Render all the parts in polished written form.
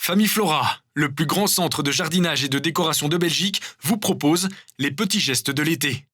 Famille Flora, le plus grand centre de jardinage et de décoration de Belgique, vous propose les petits gestes de l'été.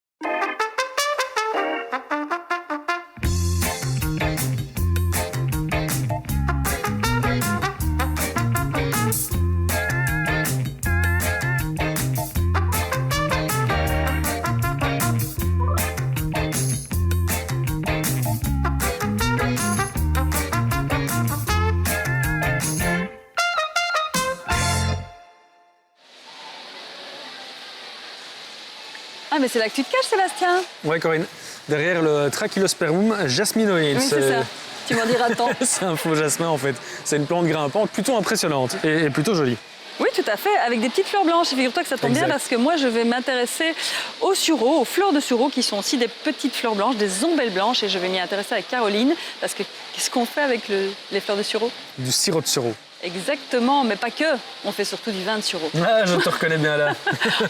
Ah, mais c'est là que tu te caches, Sébastien. Ouais, Corinne. Derrière le Trachylospermum jasminoïde. Oui, c'est ça. Tu m'en diras tant. C'est un faux jasmin, en fait. C'est une plante grimpante plutôt impressionnante et plutôt jolie. Oui, tout à fait, avec des petites fleurs blanches. Figure-toi que ça tombe bien parce que moi, je vais m'intéresser aux sureaux, aux fleurs de sureau, qui sont aussi des petites fleurs blanches, des ombelles blanches. Et je vais m'y intéresser avec Caroline, parce que qu'est-ce qu'on fait avec les fleurs de sureau? Du sirop de sureau. Exactement, mais pas que. On fait surtout du vin de sureau. Ah, je te reconnais bien là.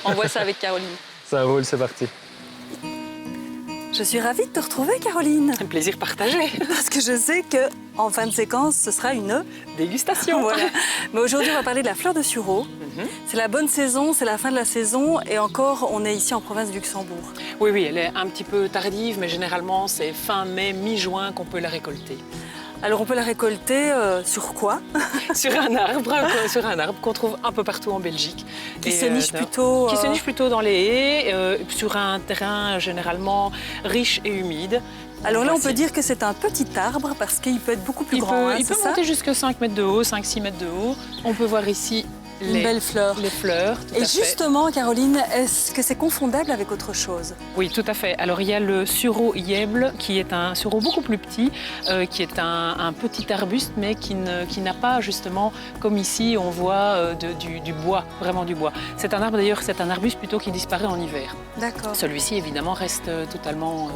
On voit ça avec Caroline. Ça roule, c'est parti. Je suis ravie de te retrouver, Caroline. Un plaisir partagé. Parce que je sais qu'en fin de séquence, ce sera une Dégustation. Voilà. Mais aujourd'hui, on va parler de la fleur de sureau. C'est la bonne saison, c'est la fin de la saison. Et encore, on est ici en province du Luxembourg. Oui, elle est un petit peu tardive, mais généralement, c'est fin mai, mi-juin qu'on peut la récolter. Alors, on peut la récolter sur quoi? Sur un arbre qu'on trouve un peu partout en Belgique. Qui se niche plutôt... Qui se niche plutôt dans les haies, sur un terrain généralement riche et humide. Alors là, on peut dire que c'est un petit arbre parce qu'il peut être beaucoup plus grand. Il peut monter jusqu'à 5 mètres de haut, 5-6 mètres de haut. On peut voir ici une belle fleur. Les fleurs, tout à fait. Et justement, Caroline, est-ce que c'est confondable avec autre chose? Oui, tout à fait. Alors, il y a le sureau Yèble, qui est un sureau beaucoup plus petit, qui est un petit arbuste, mais qui n'a pas, justement, comme ici, on voit du bois, vraiment du bois. C'est un arbre, d'ailleurs, c'est un arbuste plutôt qui disparaît en hiver. D'accord. Celui-ci, évidemment, reste totalement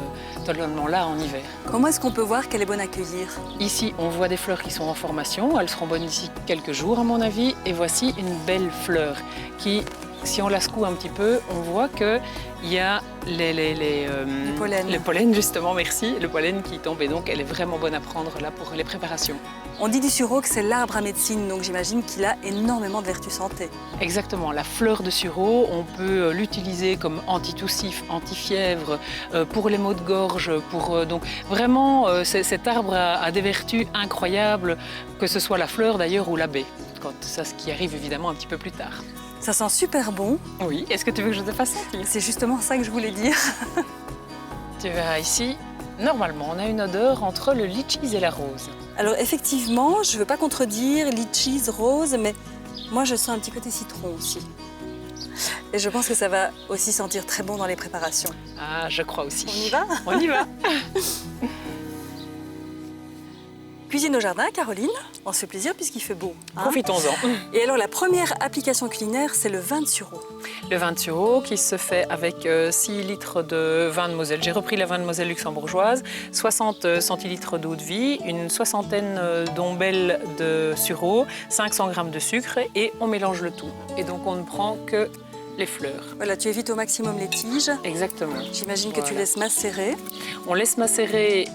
là en hiver. Comment est-ce qu'on peut voir qu'elle est bonne à cueillir? Ici, on voit des fleurs qui sont en formation. Elles seront bonnes d'ici quelques jours, à mon avis. Et voici une belle fleur qui, si on la secoue un petit peu, on voit qu'il y a le pollen, justement, merci, le pollen qui tombe. Et donc, elle est vraiment bonne à prendre là pour les préparations. On dit du sureau que c'est l'arbre à médecine, donc j'imagine qu'il a énormément de vertus santé. Exactement. La fleur de sureau, on peut l'utiliser comme antitoussif, antifièvre, pour les maux de gorge. Donc, vraiment, cet arbre a des vertus incroyables, que ce soit la fleur d'ailleurs ou la baie. C'est ce qui arrive évidemment un petit peu plus tard. Ça sent super bon. Oui, est-ce que tu veux que je te fasse sentir? C'est justement ça que je voulais dire. Tu verras ici, normalement, on a une odeur entre le litchis et la rose. Alors effectivement, je ne veux pas contredire litchis, rose, mais moi je sens un petit côté citron aussi. Et je pense que ça va aussi sentir très bon dans les préparations. Ah, je crois aussi. On y va? On y va. Cuisine au jardin, Caroline, on se fait plaisir puisqu'il fait beau. Hein? Profitons-en. Et alors la première application culinaire, c'est le vin de sureau. Le vin de sureau qui se fait avec 6 litres de vin de Moselle. J'ai repris la vin de Moselle luxembourgeoise, 60 centilitres d'eau de vie, une soixantaine d'ombelles de sureau, 500 g de sucre et on mélange le tout. Et donc on ne prend que les fleurs. Voilà, tu évites au maximum les tiges. Exactement. J'imagine que tu laisses macérer. On laisse macérer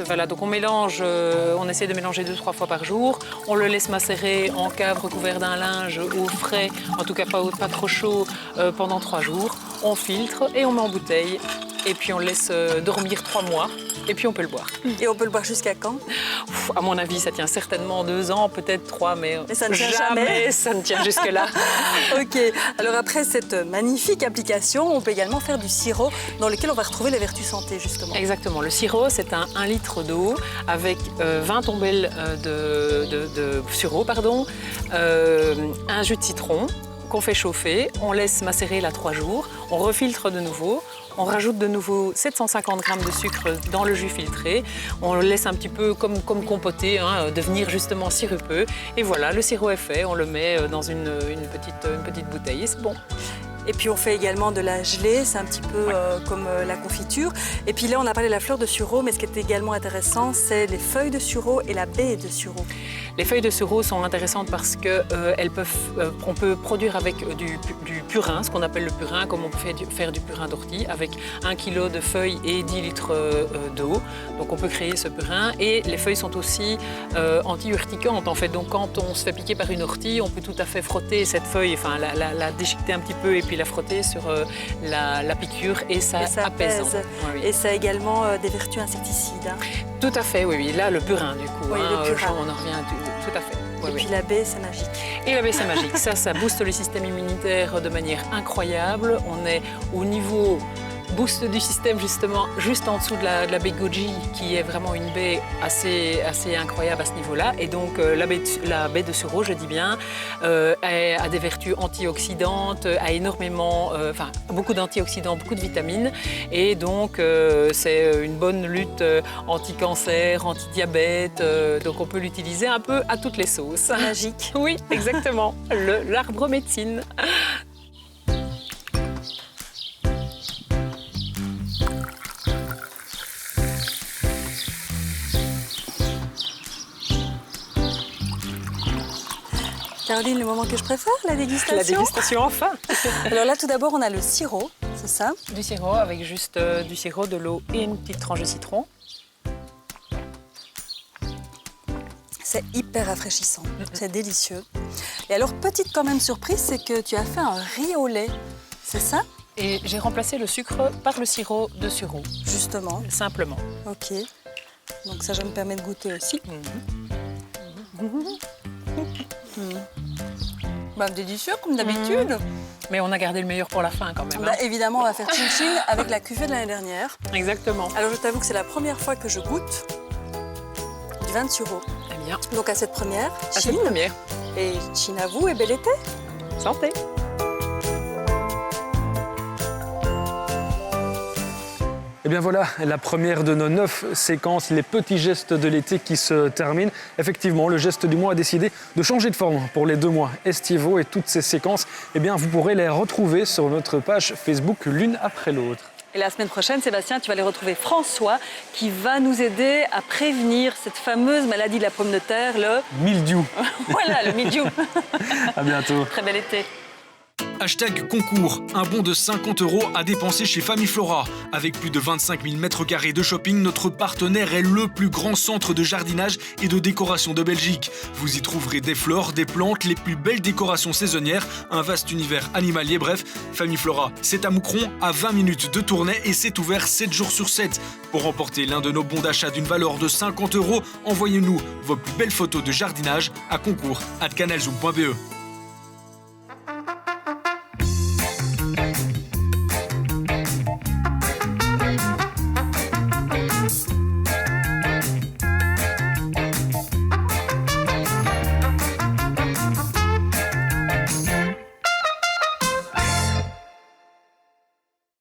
voilà, donc on mélange, on essaie de mélanger 2-3 fois par jour. On le laisse macérer en cave recouvert d'un linge au frais, en tout cas pas trop chaud, pendant 3 jours. On filtre et on met en bouteille. Et puis on le laisse dormir 3 mois. Et puis on peut le boire. Et on peut le boire jusqu'à quand? À mon avis, ça tient certainement 2 ans, peut-être 3, mais ça ne tient jamais ça ne tient jusque-là. Ok. Alors après cette magnifique application, on peut également faire du sirop dans lequel on va retrouver les vertus santé, justement. Exactement. Le sirop, c'est un 1 litre d'eau avec 20 ombelles de sureau, un jus de citron qu'on fait chauffer, on laisse macérer là 3 jours, on refiltre de nouveau, on rajoute de nouveau 750 g de sucre dans le jus filtré, on le laisse un petit peu comme compoter, devenir justement sirupeux. Et voilà, le sirop est fait, on le met dans une petite bouteille et c'est bon. Et puis on fait également de la gelée, c'est un petit peu comme la confiture. Et puis là, on a parlé de la fleur de sureau, mais ce qui est également intéressant, c'est les feuilles de sureau et la baie de sureau. Les feuilles de sureau sont intéressantes parce que on peut produire avec du purin, ce qu'on appelle le purin, comme on peut faire du purin d'ortie, avec 1 kg de feuilles et 10 litres d'eau. Donc on peut créer ce purin. Et les feuilles sont aussi anti-urticantes en fait. Donc quand on se fait piquer par une ortie, on peut tout à fait frotter cette feuille, enfin la déchiqueter un petit peu et puis la frotter sur la piqûre et ça apaise. Oui. Et ça a également des vertus insecticides. Hein. Tout à fait, oui. Là, le purin du coup. Oui, le purin. On en revient tout à fait. Et puis la baie, c'est magique. Et la baie, c'est magique. Ça booste le système immunitaire de manière incroyable. On est au niveau boost du système justement juste en dessous de la baie goji qui est vraiment une baie assez incroyable à ce niveau-là. Et donc la baie de sureau, je dis bien, a des vertus antioxydantes, a énormément, beaucoup d'antioxydants, beaucoup de vitamines. Et donc c'est une bonne lutte anti-cancer, anti-diabète. Donc on peut l'utiliser un peu à toutes les sauces. Magique. Oui, exactement. L'arbre médecine. Caroline, le moment que je préfère, la dégustation. La dégustation, enfin. Alors là, tout d'abord, on a le sirop, c'est ça? Du sirop avec juste du sirop, de l'eau et une petite tranche de citron. C'est hyper rafraîchissant, c'est délicieux. Et alors, petite quand même surprise, c'est que tu as fait un riz au lait, c'est ça? Et j'ai remplacé le sucre par le sirop de sureau. Justement. Simplement. Ok. Donc ça, je me permets de goûter aussi. Bah, délicieux comme d'habitude. Mais on a gardé le meilleur pour la fin quand même. Bah, évidemment, on va faire chin-chin avec la cuvée de l'année dernière. Exactement. Alors je t'avoue que c'est la première fois que je goûte du vin de sureau. Eh bien, Donc à cette première, à chin. cette première. Et chin à vous et bel été. Santé. Et bien voilà, la première de nos 9 séquences, les petits gestes de l'été qui se terminent. Effectivement, le geste du mois a décidé de changer de forme pour les 2 mois estivaux et toutes ces séquences, eh bien, vous pourrez les retrouver sur notre page Facebook l'une après l'autre. Et la semaine prochaine, Sébastien, tu vas aller retrouver François qui va nous aider à prévenir cette fameuse maladie de la pomme de terre, le... Mildiou. Voilà, le mildiou. À bientôt. Très bel été. Hashtag concours, un bon de 50 € à dépenser chez Famiflora. Avec plus de 25 000 m² de shopping, notre partenaire est le plus grand centre de jardinage et de décoration de Belgique. Vous y trouverez des fleurs, des plantes, les plus belles décorations saisonnières, un vaste univers animalier, bref. Famiflora, c'est à Moucron, à 20 minutes de Tournai et c'est ouvert 7 jours sur 7. Pour remporter l'un de nos bons d'achat d'une valeur de 50 €, envoyez-nous vos plus belles photos de jardinage à concours@canalzoom.be.